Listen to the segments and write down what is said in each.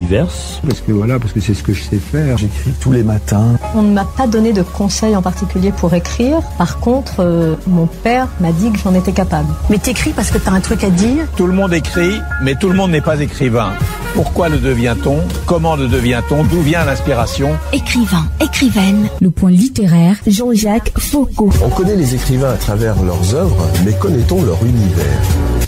Verse. Parce que c'est ce que je sais faire. J'écris tous les matins. On ne m'a pas donné de conseils en particulier pour écrire. Par contre, mon père m'a dit que j'en étais capable. Mais t'écris parce que t'as un truc à dire. Tout le monde écrit, mais tout le monde n'est pas écrivain. Pourquoi le devient-on? Comment le devient-on? D'où vient l'inspiration? Écrivain, écrivaine. Le point littéraire, Jean-Jacques Foucault. On connaît les écrivains à travers leurs œuvres, mais connaît-on leur univers?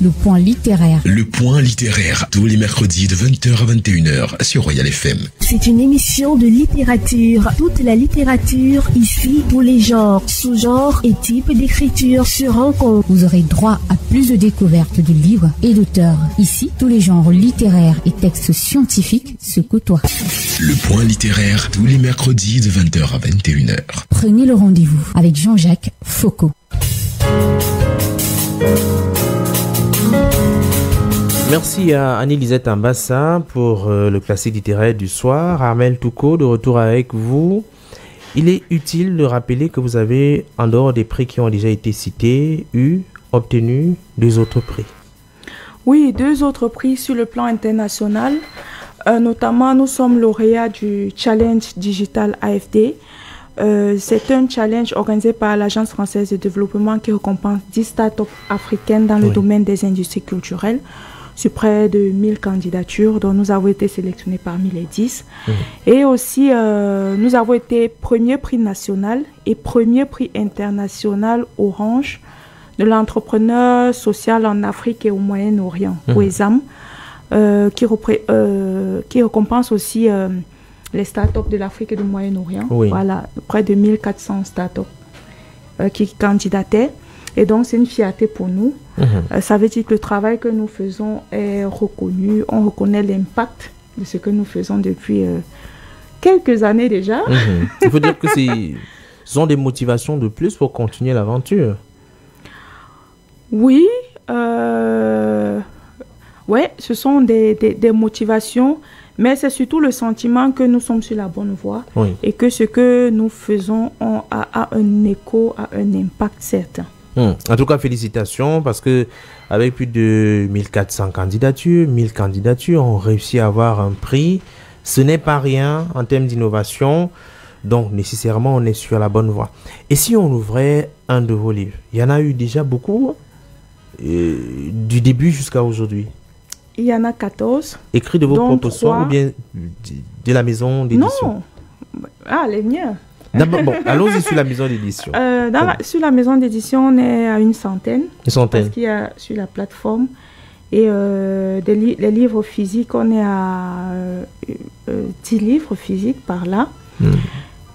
Le point littéraire. Le point littéraire, tous les mercredis de 20h à 21h sur Royal FM. C'est une émission de littérature. Toute la littérature, ici, tous les genres, sous-genres et types d'écriture se rencontrent. Vous aurez droit à plus de découvertes de livres et d'auteurs. Ici, tous les genres littéraires et textes scientifiques se côtoient. Le point littéraire, tous les mercredis de 20h à 21h. Prenez le rendez-vous avec Jean-Jacques Foucault. Merci à Annie-Lisette Ambassa pour le classique littéraire du soir. Armel Touko, de retour avec vous. Il est utile de rappeler que vous avez, en dehors des prix qui ont déjà été cités, obtenu 2 autres prix. Oui, 2 autres prix sur le plan international. Notamment, nous sommes lauréats du Challenge Digital AFD. C'est un challenge organisé par l'Agence française de développement qui récompense 10 startups africaines dans le domaine des industries culturelles, sur près de 1000 candidatures, dont nous avons été sélectionnés parmi les 10. Et aussi, nous avons été premier prix national et premier prix international Orange de l'entrepreneur social en Afrique et au Moyen-Orient, OESAM, qui récompense aussi les startups de l'Afrique et du Moyen-Orient. Voilà, près de 1400 startups qui candidataient. Et donc, c'est une fierté pour nous. Ça veut dire que le travail que nous faisons est reconnu. On reconnaît l'impact de ce que nous faisons depuis quelques années déjà. Il faut dire que ce sont des motivations de plus pour continuer l'aventure. Oui. Ce sont des motivations. Mais c'est surtout le sentiment que nous sommes sur la bonne voie et que ce que nous faisons a un écho, a un impact certain. En tout cas, félicitations parce que avec plus de 1400 candidatures, 1000 candidatures, on réussit à avoir un prix. Ce n'est pas rien en termes d'innovation. Donc, nécessairement, on est sur la bonne voie. Et si on ouvrait un de vos livres? Il y en a eu déjà beaucoup du début jusqu'à aujourd'hui. Il y en a 14. Écrits de vos propres soins ou bien de la maison d'édition? Non. Les miens. D'abord, allons-y sur la maison d'édition. Sur la maison d'édition, on est à une centaine. Parce qu'il y a sur la plateforme. Et les livres physiques, on est à 10 livres physiques par là.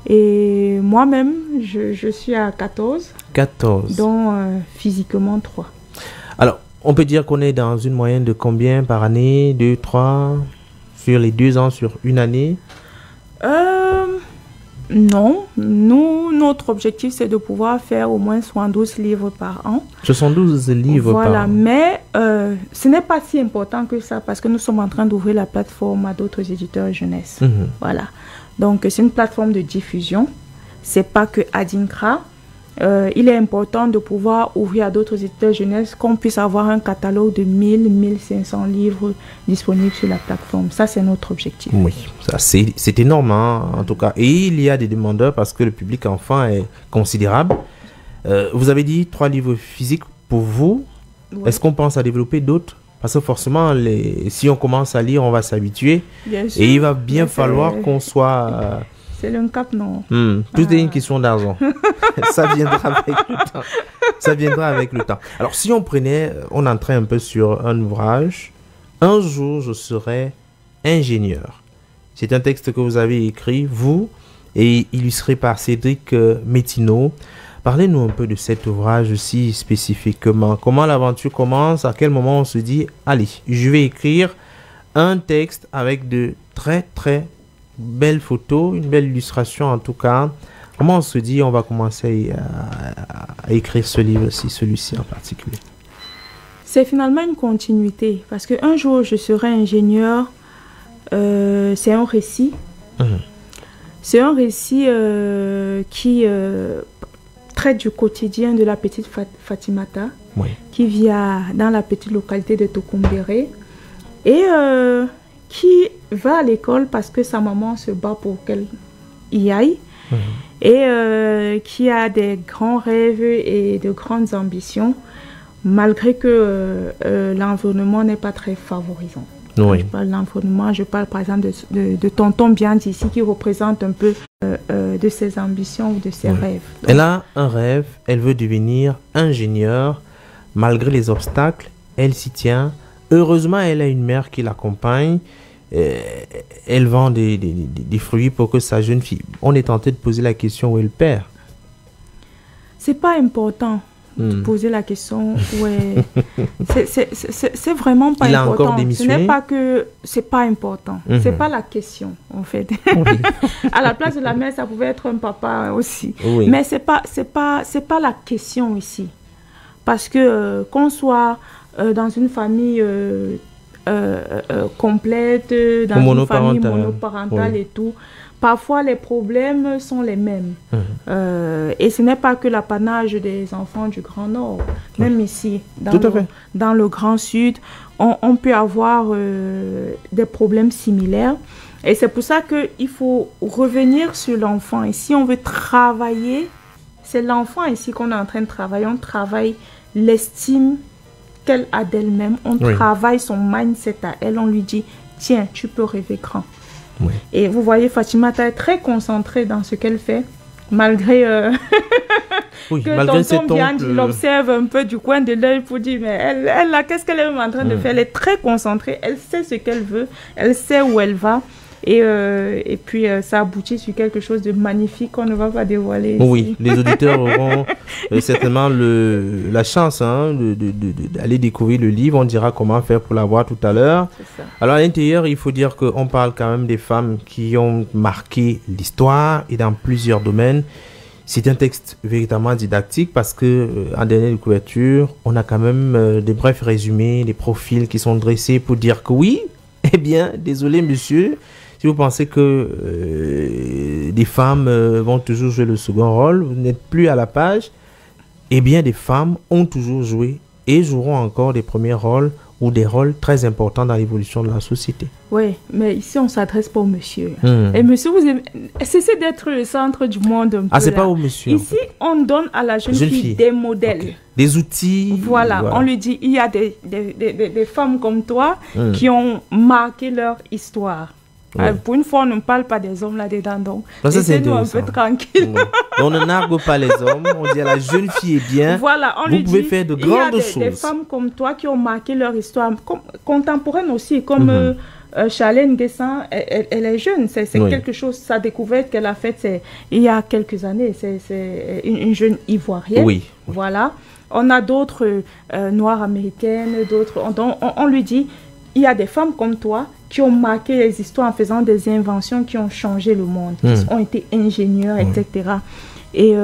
Et moi-même, je suis à 14. 14. Dont physiquement 3. Alors, on peut dire qu'on est dans une moyenne de combien par année? 2, 3 sur les 2 ans, sur une année? Non. Notre objectif, c'est de pouvoir faire au moins 72 livres par an. 72 livres par an. Voilà, mais ce n'est pas si important que ça parce que nous sommes en train d'ouvrir la plateforme à d'autres éditeurs jeunesse. Voilà. Donc, c'est une plateforme de diffusion. C'est pas que Adinkra. Il est important de pouvoir ouvrir à d'autres éditeurs jeunesse qu'on puisse avoir un catalogue de 1000-1500 livres disponibles sur la plateforme. Ça, c'est notre objectif. Oui, ça c'est énorme en tout cas. Et il y a des demandeurs parce que le public enfant est considérable. Vous avez dit 3 livres physiques pour vous. Est-ce qu'on pense à développer d'autres? Parce que forcément, si on commence à lire, on va s'habituer. Et il va bien falloir qu'on soit... C'est le cap, non. Tout est une question d'argent. Ça viendra avec le temps. Ça viendra avec le temps. Alors, si on entrait un peu sur un ouvrage, un jour, je serai ingénieur. C'est un texte que vous avez écrit, vous, et illustré par Cédric Métineau. Parlez-nous un peu de cet ouvrage aussi spécifiquement. Comment l'aventure commence? À quel moment on se dit, allez, je vais écrire un texte avec de très, très belle photo, une belle illustration en tout cas. Comment on se dit on va commencer à écrire ce livre-ci, celui-ci en particulier? C'est finalement une continuité parce qu'un jour je serai ingénieur, c'est un récit. C'est un récit qui traite du quotidien de la petite Fatimata qui vit dans la petite localité de Tokumbere et qui va à l'école parce que sa maman se bat pour qu'elle y aille et qui a des grands rêves et de grandes ambitions, malgré que l'environnement n'est pas très favorisant. Oui. Je parle d'environnement, je parle par exemple de tonton Biand ici qui représente un peu de ses ambitions ou de ses rêves. Donc, elle a un rêve, elle veut devenir ingénieure. Malgré les obstacles, elle s'y tient. Heureusement, elle a une mère qui l'accompagne. Elle vend des fruits pour que sa jeune fille... On est tenté de poser la question où est le père. C'est pas important de poser la question. Ouais. C'est vraiment pas Il a important. encore démissionné. Ce n'est pas que c'est pas important. C'est pas la question en fait. À la place de la mère, ça pouvait être un papa aussi. Oui. Mais c'est pas la question ici. Parce que qu'on soit dans une famille complète, dans une famille monoparentale et tout, parfois les problèmes sont les mêmes. Et ce n'est pas que l'apanage des enfants du Grand Nord. Même ici, dans le Grand Sud, on peut avoir des problèmes similaires. Et c'est pour ça qu'il faut revenir sur l'enfant. Et si on veut travailler, c'est l'enfant ici qu'on est en train de travailler. On travaille l'estime qu'elle a d'elle-même. On travaille son mindset à elle. On lui dit, tiens, tu peux rêver grand. Oui. Et vous voyez, Fatimata est très concentrée dans ce qu'elle fait, malgré que tonton Biand l'observe un peu du coin de l'œil pour dire, mais elle là, qu'est-ce qu'elle est en train de faire? Elle est très concentrée, elle sait ce qu'elle veut, elle sait où elle va. Et puis, ça aboutit sur quelque chose de magnifique qu'on ne va pas dévoiler ici. Oui, les auditeurs auront certainement la chance d'aller découvrir le livre. On dira comment faire pour l'avoir tout à l'heure. Alors, à l'intérieur, il faut dire qu'on parle quand même des femmes qui ont marqué l'histoire et dans plusieurs domaines. C'est un texte véritablement didactique parce que en dernière de couverture, on a quand même des brefs résumés, des profils qui sont dressés pour dire que oui, eh bien, désolé monsieur, si vous pensez que des femmes vont toujours jouer le second rôle, vous n'êtes plus à la page, eh bien des femmes ont toujours joué et joueront encore des premiers rôles ou des rôles très importants dans l'évolution de la société. Oui, mais ici on s'adresse pas au monsieur. Et monsieur, cessez d'être le centre du monde un peu. Ah, c'est pas au monsieur. Ici, on donne à la jeune fille des modèles. Des outils. Voilà, on lui dit, il y a des femmes comme toi qui ont marqué leur histoire. Pour une fois, on ne parle pas des hommes là-dedans, donc laissez-nous un peu tranquille. On ne nargue pas les hommes, on dit à la jeune fille est bien, voilà, on vous lui pouvez dit, faire de grandes choses. Il y a des femmes comme toi qui ont marqué leur histoire, contemporaine aussi, comme Charlène Guessan, elle est jeune, c'est quelque chose, sa découverte qu'elle a faite il y a quelques années, c'est une jeune Ivoirienne. Oui. Voilà. On a d'autres noires américaines, d'autres, on lui dit, il y a des femmes comme toi qui ont marqué les histoires en faisant des inventions qui ont changé le monde, qui ont été ingénieurs, etc. Et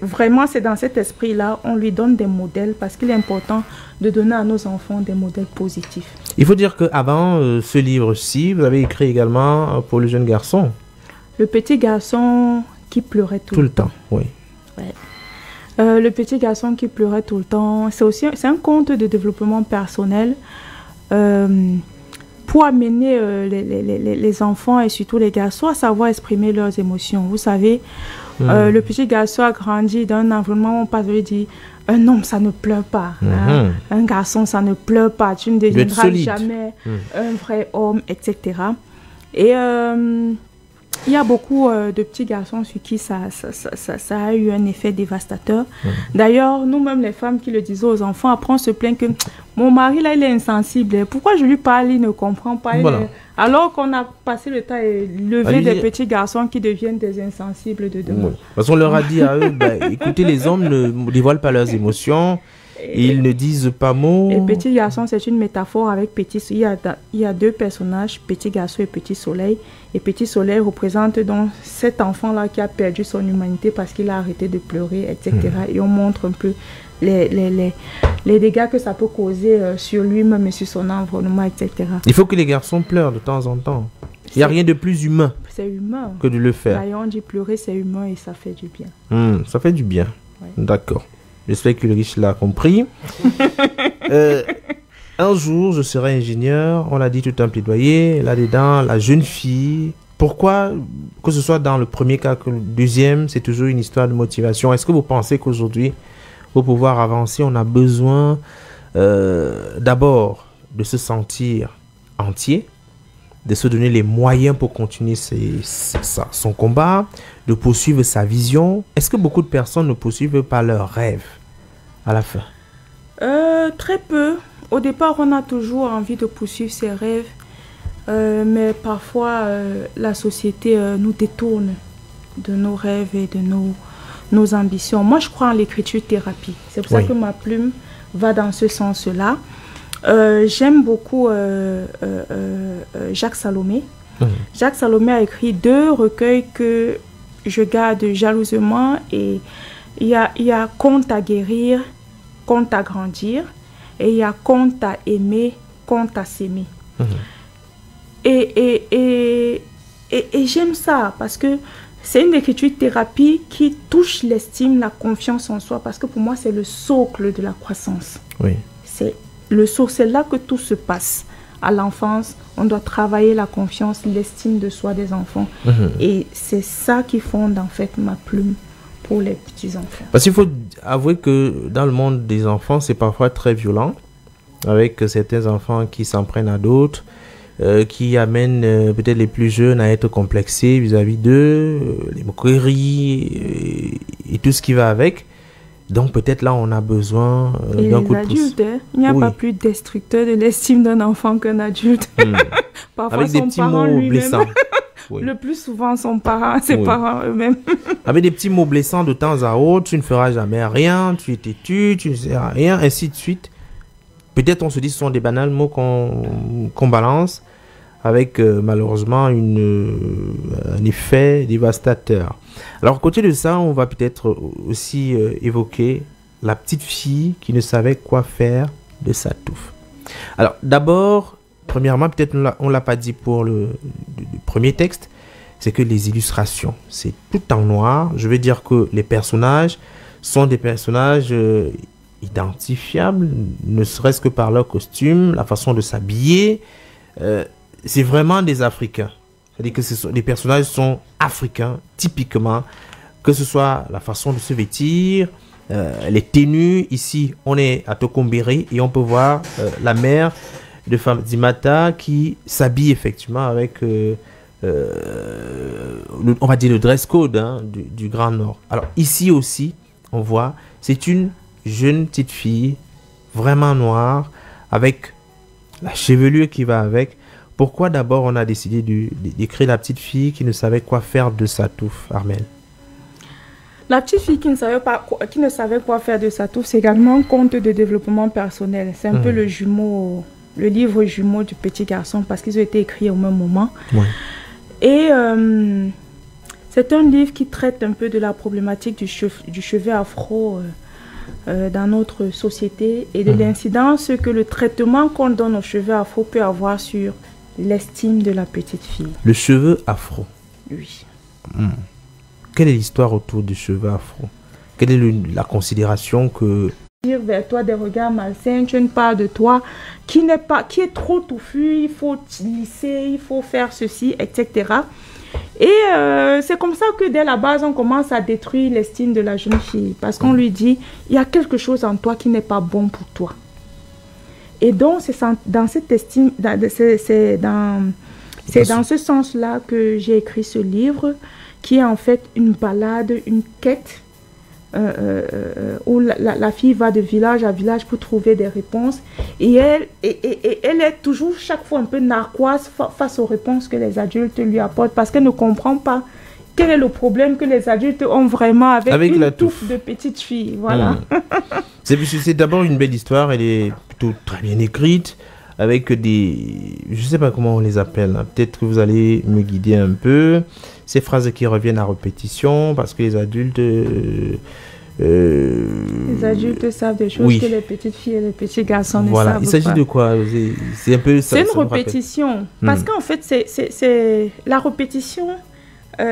vraiment, c'est dans cet esprit-là, on lui donne des modèles parce qu'il est important de donner à nos enfants des modèles positifs. Il faut dire qu'avant ce livre-ci, vous avez écrit également pour le jeune garçon. Le petit garçon qui pleurait tout le temps. Oui. Ouais. Le petit garçon qui pleurait tout le temps, c'est un conte de développement personnel pour amener les enfants et surtout les garçons à savoir exprimer leurs émotions. Vous savez, le petit garçon a grandi dans un environnement où on passe lui dire un homme ça ne pleure pas, hein? Un garçon ça ne pleure pas, tu ne deviendras jamais un vrai homme, etc. Et il y a beaucoup de petits garçons sur qui ça a eu un effet dévastateur. D'ailleurs, nous-mêmes, les femmes qui le disaient aux enfants, après on se plaint que mon mari, là, il est insensible. Pourquoi je lui parle, il ne comprend pas. Voilà. Alors qu'on a passé le temps à lever des petits garçons qui deviennent des insensibles de demain. Parce qu'on leur a dit à eux, écoutez, les hommes ne dévoilent pas leurs émotions. Ils ne disent pas mot. Et petit garçon, c'est une métaphore avec petit. Il y a deux personnages, petit garçon et petit soleil. Et petit soleil représente donc cet enfant-là qui a perdu son humanité parce qu'il a arrêté de pleurer, etc. Et on montre un peu les dégâts que ça peut causer sur lui-même et sur son environnement, etc. Il faut que les garçons pleurent de temps en temps. Il n'y a rien de plus humain, que de le faire. D'ailleurs, on dit pleurer, c'est humain et ça fait du bien. Ça fait du bien. Ouais. D'accord. J'espère que le riche l'a compris. Un jour, je serai ingénieur. On a dit tout un plaidoyer. Là-dedans, la jeune fille. Pourquoi, que ce soit dans le premier cas que le deuxième, c'est toujours une histoire de motivation. Est-ce que vous pensez qu'aujourd'hui, pour pouvoir avancer, on a besoin d'abord de se sentir entier, de se donner les moyens pour continuer son combat, de poursuivre sa vision? Est-ce que beaucoup de personnes ne poursuivent pas leurs rêves à la fin? Très peu. Au départ, on a toujours envie de poursuivre ses rêves, mais parfois, la société nous détourne de nos rêves et de nos ambitions. Moi, je crois en l'écriture-thérapie. C'est pour ça que ma plume va dans ce sens-là. J'aime beaucoup Jacques Salomé. Jacques Salomé a écrit 2 recueils que je garde jalousement. Et il y a Conte à guérir, Conte à grandir. Et il y a Conte à aimer, Conte à s'aimer. Et j'aime ça parce que c'est une écriture-thérapie qui touche l'estime, la confiance en soi. Parce que pour moi, c'est le socle de la croissance. Oui. C'est le socle, c'est là que tout se passe. À l'enfance, on doit travailler la confiance, l'estime de soi des enfants. Et c'est ça qui fonde en fait ma plume pour les petits-enfants. Parce qu'il faut avouer que dans le monde des enfants, c'est parfois très violent, avec certains enfants qui s'en prennent à d'autres, qui amènent peut-être les plus jeunes à être complexés vis-à-vis d'eux, les moqueries et tout ce qui va avec. Donc peut-être là, on a besoin d'un coup de pouce. Adultes, il n'y a pas plus destructeur de l'estime d'un enfant qu'un adulte. Parfois, avec des petits mots blessants. Le plus souvent, ses parents eux-mêmes. Avec des petits mots blessants de temps à autre, tu ne feras jamais rien, tu es têtu, tu ne sais rien, ainsi de suite. Peut-être on se dit que ce sont des banals mots qu'on balance avec malheureusement un effet dévastateur. Alors, à côté de ça, on va peut-être aussi évoquer la petite fille qui ne savait quoi faire de sa touffe. Alors, d'abord, premièrement, peut-être on ne l'a pas dit pour le premier texte, c'est que les illustrations, c'est tout en noir. Je veux dire que les personnages sont des personnages identifiables, ne serait-ce que par leur costume, la façon de s'habiller. C'est vraiment des Africains. C'est-à-dire que les personnages sont africains, typiquement, que ce soit la façon de se vêtir, les tenues. Ici, on est à Tokombiri et on peut voir la mère de Fatoumata qui s'habille effectivement avec, on va dire, le dress code du Grand Nord. Alors ici aussi, on voit, c'est une jeune petite fille, vraiment noire, avec la chevelure qui va avec. Pourquoi d'abord on a décidé d'écrire la petite fille qui ne savait quoi faire de sa touffe, Armelle? La petite fille qui ne savait quoi faire de sa touffe, c'est également un conte de développement personnel. C'est un peu le livre jumeau du petit garçon, parce qu'ils ont été écrits au même moment. Et c'est un livre qui traite un peu de la problématique du cheveu afro dans notre société et de l'incidence que le traitement qu'on donne aux cheveux afro peut avoir sur l'estime de la petite fille. Le cheveu afro. Oui. Quelle est l'histoire autour du cheveu afro? Quelle est la considération que... Dire vers toi des regards malsains, tu ne parles de toi qui est trop touffu, il faut lisser, il faut faire ceci, etc. Et c'est comme ça que dès la base, on commence à détruire l'estime de la jeune fille. Parce qu'on lui dit, il y a quelque chose en toi qui n'est pas bon pour toi. Et donc, c'est dans cette estime, c'est dans ce sens-là que j'ai écrit ce livre, qui est en fait une balade, une quête, où la fille va de village à village pour trouver des réponses. Et elle est toujours chaque fois un peu narquoise face aux réponses que les adultes lui apportent, parce qu'elle ne comprend pas quel est le problème que les adultes ont vraiment avec une touffe de petite fille. Voilà. C'est d'abord une belle histoire, elle est plutôt très bien écrite, avec des... Je ne sais pas comment on les appelle, hein. Peut-être que vous allez me guider un peu. Ces phrases qui reviennent à répétition, parce que les adultes... Les adultes savent des choses que les petites filles et les petits garçons ne savent pas. Il s'agit de quoi? C'est un peu... C'est une répétition. Parce qu'en fait, c'est la répétition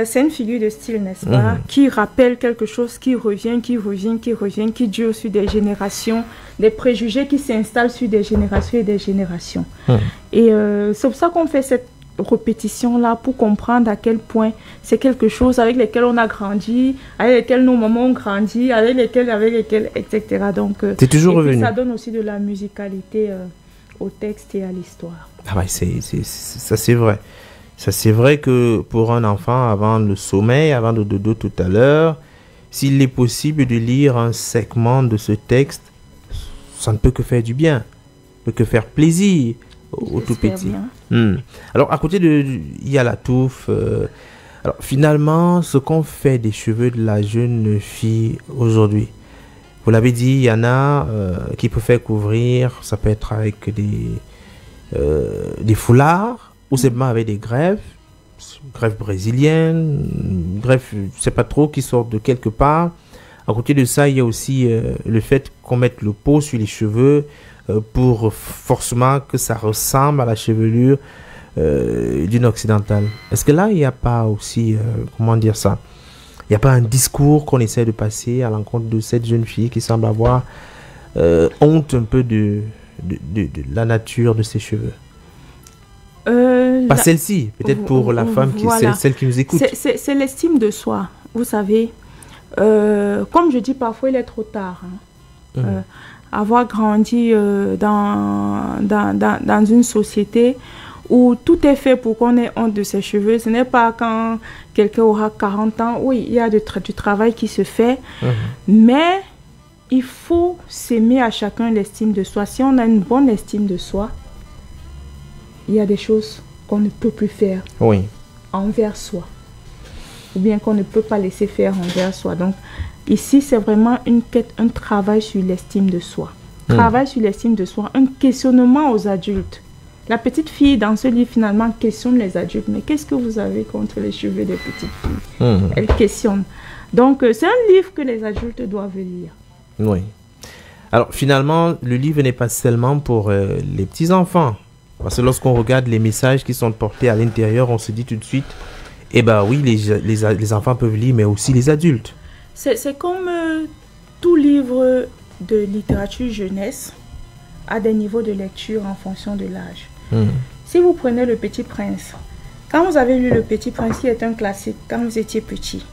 C'est une figure de style, n'est-ce pas, qui rappelle quelque chose qui revient, qui dure sur des générations, des préjugés qui s'installent sur des générations et des générations. Et c'est pour ça qu'on fait cette répétition-là, pour comprendre à quel point c'est quelque chose avec lequel on a grandi, avec lequel nos mamans ont grandi, avec lesquels, etc. Donc, c'est toujours revenu. Ça donne aussi de la musicalité au texte et à l'histoire. Ah ouais, ça c'est vrai. Ça, c'est vrai que pour un enfant, avant le sommeil, avant le dodo tout à l'heure, s'il est possible de lire un segment de ce texte, ça ne peut que faire du bien, ne peut que faire plaisir au tout petit. Alors, à côté il y a la touffe. Alors, finalement, ce qu'on fait des cheveux de la jeune fille aujourd'hui, vous l'avez dit, il y en a qui peuvent faire couvrir, ça peut être avec des foulards, ou simplement avec des greffes brésiliennes, greffes, je ne sais pas trop, qui sortent de quelque part. À côté de ça, il y a aussi le fait qu'on mette le pot sur les cheveux pour forcément que ça ressemble à la chevelure d'une occidentale. Est-ce que là, il n'y a pas aussi, comment dire ça, il n'y a pas un discours qu'on essaie de passer à l'encontre de cette jeune fille qui semble avoir honte un peu de la nature de ses cheveux? Pas celle-ci, peut-être pour la femme, celle qui nous écoute. C'est l'estime de soi, vous savez. Comme je dis parfois, il est trop tard. Avoir grandi dans une société où tout est fait pour qu'on ait honte de ses cheveux. Ce n'est pas quand quelqu'un aura 40 ans. Oui, il y a du travail qui se fait. Mais il faut s'aimer à chacun l'estime de soi. Si on a une bonne estime de soi, il y a des choses qu'on ne peut plus faire envers soi. Ou bien qu'on ne peut pas laisser faire envers soi. Donc, ici, c'est vraiment une quête, un travail sur l'estime de soi. Travail sur l'estime de soi, un questionnement aux adultes. La petite fille, dans ce livre, finalement, questionne les adultes. Mais qu'est-ce que vous avez contre les cheveux des petites filles? Elle questionne. Donc, c'est un livre que les adultes doivent lire. Oui. Alors, finalement, le livre n'est pas seulement pour les petits-enfants. Parce que lorsqu'on regarde les messages qui sont portés à l'intérieur, on se dit tout de suite, eh bien oui, les enfants peuvent lire, mais aussi les adultes. C'est comme tout livre de littérature jeunesse a des niveaux de lecture en fonction de l'âge. Si vous prenez Le Petit Prince, quand vous avez lu Le Petit Prince, qui est un classique, quand vous étiez petit,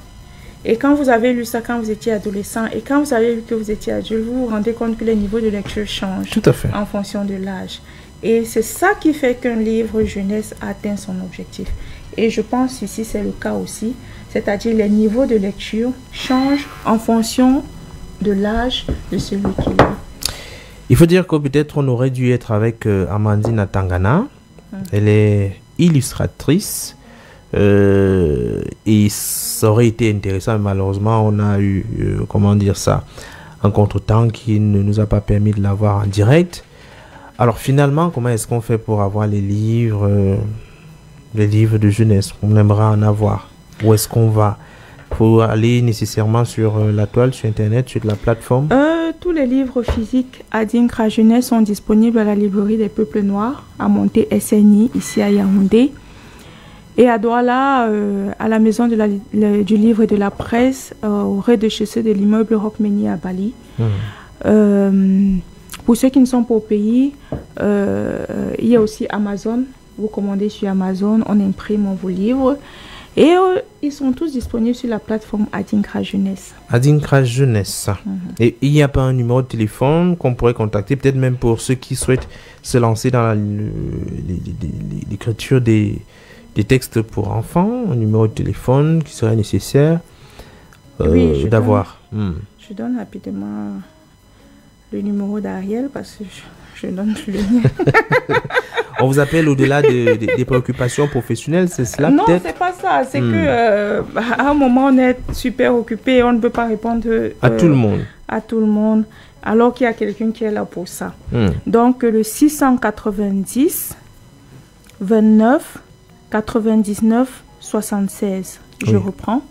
et quand vous avez lu ça quand vous étiez adolescent, et quand vous avez lu que vous étiez adulte, vous vous rendez compte que les niveaux de lecture changent. Tout à fait. En fonction de l'âge. Et c'est ça qui fait qu'un livre jeunesse atteint son objectif. Et je pense ici c'est le cas aussi. C'est-à-dire les niveaux de lecture changent en fonction de l'âge de celui qui lit. Il faut dire que peut-être on aurait dû être avec Amandine Atangana. Elle est illustratrice. Et ça aurait été intéressant. Malheureusement, on a eu, un contretemps qui ne nous a pas permis de l'avoir en direct. Alors finalement, comment est-ce qu'on fait pour avoir les livres de jeunesse? On aimerait en avoir. Où est-ce qu'on va? Il faut aller nécessairement sur la toile, sur Internet, sur la plateforme? Tous les livres physiques Adinkra Jeunesse sont disponibles à la librairie des Peuples Noirs, à Monté SNI, ici à Yaoundé. Et à Douala, à la maison du livre et de la presse, au rez-de-chaussée de l'immeuble Rockmeni à Bali. Pour ceux qui ne sont pas au pays, il y a aussi Amazon. Vous commandez sur Amazon, on imprime vos livres. Et ils sont tous disponibles sur la plateforme Adinkra Jeunesse. Adinkra Jeunesse. Et il n'y a pas un numéro de téléphone qu'on pourrait contacter, peut-être même pour ceux qui souhaitent se lancer dans l'écriture des textes pour enfants, un numéro de téléphone qui serait nécessaire d'avoir. Je donne rapidement le numéro d'Ariel parce que je donne le mien. On vous appelle au-delà des préoccupations professionnelles, c'est cela non, peut-être? Non, c'est pas ça. C'est que à un moment, on est super occupé et on ne peut pas répondre à tout le monde. À tout le monde, alors qu'il y a quelqu'un qui est là pour ça. Donc, le 690 29 99 76. Je reprends.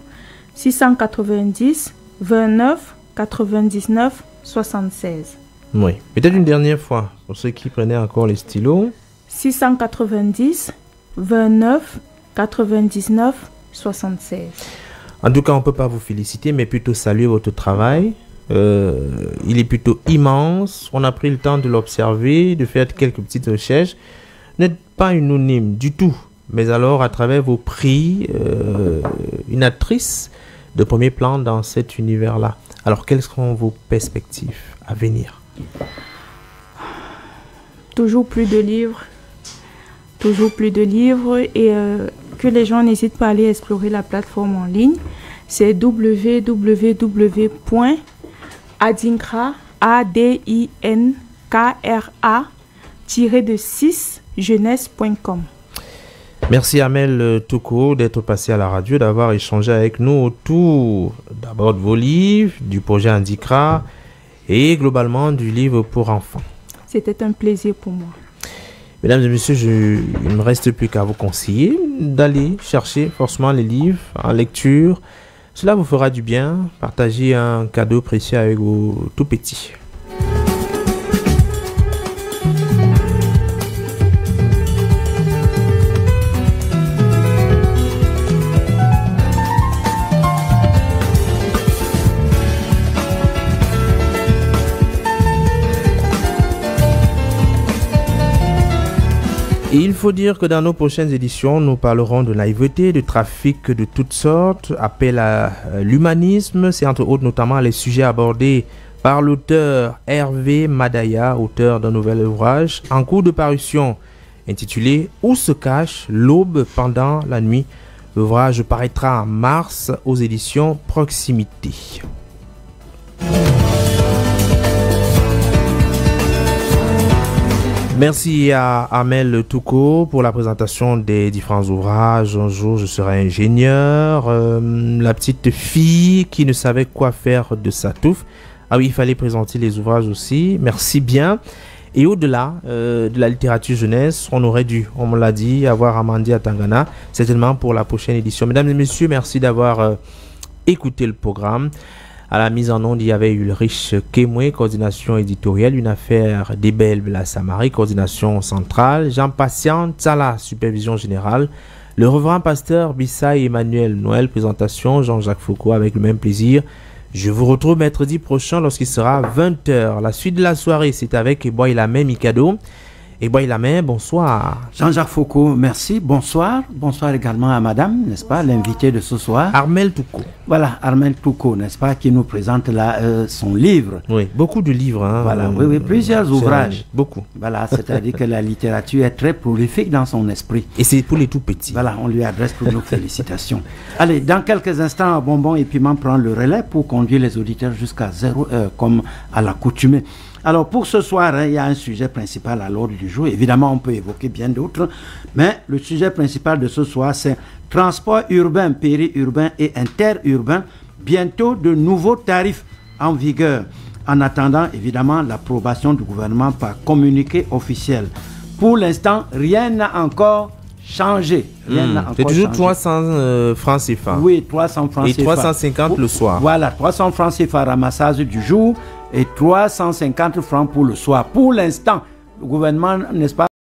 690 29 99 76. Oui. Peut-être une dernière fois, pour ceux qui prenaient encore les stylos. 690 29 99 76. En tout cas, on ne peut pas vous féliciter, mais plutôt saluer votre travail. Il est plutôt immense. On a pris le temps de l'observer, de faire quelques petites recherches. Vous n'êtes pas anonyme du tout. Mais alors, à travers vos prix, une actrice de premier plan dans cet univers-là. Alors, quelles seront vos perspectives à venir? Toujours plus de livres. Toujours plus de livres. Et que les gens n'hésitent pas à aller explorer la plateforme en ligne. C'est www.adinkra, adinkra-jeunesse.com. Merci Armel Touko d'être passé à la radio, d'avoir échangé avec nous autour d'abord de vos livres, du projet Adinkra et globalement du livre pour enfants. C'était un plaisir pour moi. Mesdames et messieurs, il ne me reste plus qu'à vous conseiller d'aller chercher forcément les livres en lecture. Cela vous fera du bien. Partagez un cadeau précieux avec vos tout petits. Et il faut dire que dans nos prochaines éditions, nous parlerons de naïveté, de trafic de toutes sortes, appel à l'humanisme. C'est entre autres notamment les sujets abordés par l'auteur Hervé Madaya, auteur d'un nouvel ouvrage en cours de parution intitulé « Où se cache l'aube pendant la nuit ». L'ouvrage paraîtra en mars aux éditions Proximité. Merci à Armel Touko pour la présentation des différents ouvrages. Un jour, je serai ingénieur. La petite fille qui ne savait quoi faire de sa touffe. Ah oui, il fallait présenter les ouvrages aussi. Merci bien. Et au-delà de la littérature jeunesse, on aurait dû, on me l'a dit, avoir Amandi Atangana, certainement pour la prochaine édition. Mesdames et messieurs, merci d'avoir écouté le programme. À la mise en onde, il y avait Ulrich Kemwe, coordination éditoriale, une affaire d'Ebel Blassamari, coordination centrale, Jean Patient Tsala, supervision générale, le reverend pasteur Bissaï Emmanuel Noël, présentation, Jean-Jacques Foucault, avec le même plaisir. Je vous retrouve mercredi prochain lorsqu'il sera 20h. La suite de la soirée, c'est avec Eboy Lamé Mikado. Eboy Lamé, bonsoir. Jean-Jacques Foucault, merci. Bonsoir. Bonsoir également à madame, n'est-ce pas, l'invité de ce soir. Armel Touko. Voilà, Armel Touko, n'est-ce pas, qui nous présente là, son livre. Oui, beaucoup de livres. Hein, voilà, oui, plusieurs ouvrages. Beaucoup. Voilà, c'est-à-dire que la littérature est très prolifique dans son esprit. Et c'est pour les tout petits. Voilà, on lui adresse toutes nos félicitations. Allez, dans quelques instants, Bonbon et Piment prend le relais pour conduire les auditeurs jusqu'à 0h, comme à l'accoutumée. Alors pour ce soir, il y a un sujet principal à l'ordre du jour. Évidemment, on peut évoquer bien d'autres, mais le sujet principal de ce soir, c'est transport urbain, périurbain et interurbain. Bientôt de nouveaux tarifs en vigueur. En attendant, évidemment, l'approbation du gouvernement par communiqué officiel. Pour l'instant, rien n'a encore changé. C'est toujours 300 francs CFA. Oui, 300 francs CFA. Et 350 le soir. Voilà, 300 francs CFA ramassage du jour et 350 francs pour le soir. Pour l'instant, le gouvernement, n'est-ce pas,